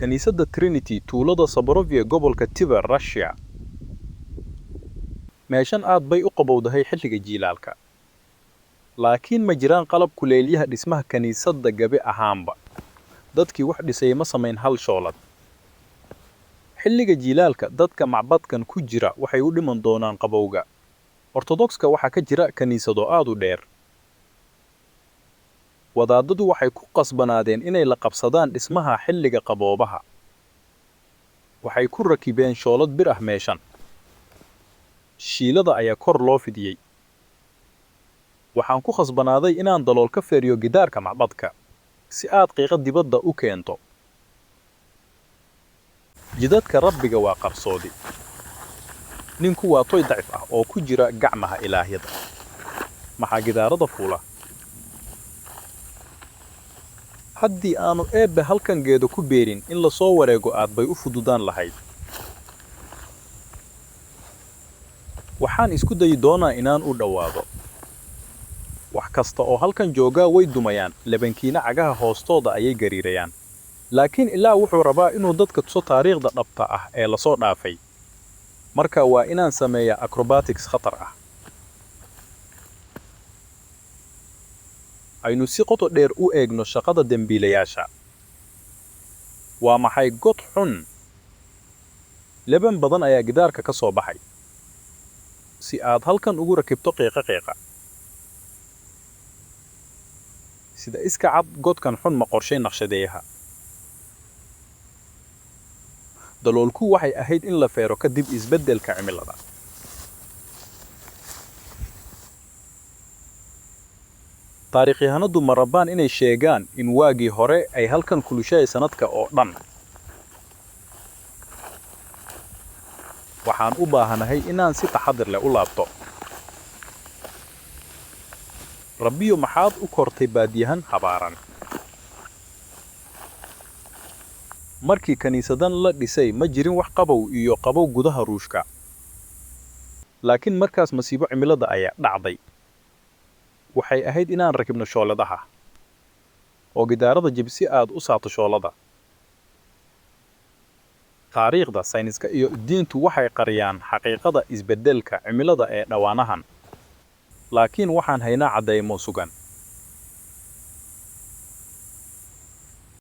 kaniisadda Trinity tuulada Saborovia gobolka Tver, Russia. meeshan aad bay u qabowdahay xilliga jiilaalka. laakiin ma jiraan qalab kuleelyaha dhismaha kaniisadda gabi ahaanba. dadkii wax dhisay ma samayn hal shoolad. xilliga jiilaalka dadka macbadkan ku jira waxay u dhiman doonaan qabowga. Ortodokska waxaa ka jira kaniisado aad u dheer. wadaadadu waxay ku qasbanaadeen inay la qabsadaan dhismaha xilliga qaboobaha. waxay ku rakibeen shoolad bir ah meeshan. shiilada ayaa kor loo fidiyey. waxaan ku khasbanaaday inaan dalool ka feeriyo gidaarka macbadka si aad qiiqa dibadda u keento. jidadka rabbiga waa qarsoodi. ninku waa toy dacif ah oo ku jira gacmaha ilaahyada. maxaa gidaarada fuula? haddii aanu eebbe halkan geedo ku beerin in la soo wareego aad bay u fududaan lahayd. waxaan isku dayi doonaa inaan u dhowaado. wax kasta oo halkan joogaa way dumayaan, labankiina cagaha hoostooda ayay gariirayaan. laakiin ilaah wuxuu rabaa inuu dadka tuso taariikhda dhabta ah ee la soo dhaafay. marka waa inaan sameeyaa acrobatics khatar ah. aynu si qoto dheer u eegno shaqada dembiilayaasha. waa maxay god xun? leban badan ayaa gidaarka ka soo baxay. si aad halkan ugu rakibto qiiqa. sida iska cad godkan xun ma qorshay naqshadeeyaha. daloolku waxay ahayd in la feero kadib isbeddelka cimilada. taariikhyahanadu ma rabaan inay sheegaan in waagii hore ay halkan kulushahay sanadka oo dhan. waxaan u baahanahay inaan si taxadir leh u laabto. rabbiyo maxaad u kortay baadiyahan habaaran? markii kaniisadan la dhisay ma jirin wax qabow iyo qabow gudaha Ruushka. laakiin markaas masiibo cimilada ayaa dhacday. waxay ahayd inaan rakibno shooladaha oo gidaarada jibsi aad u saato shoolada. taariikhda sayniska iyo diintu waxay qariyaan xaqiiqada isbeddelka cimilada ee dhawaanahan. laakiin waxaan haynaa cadeymo sugan.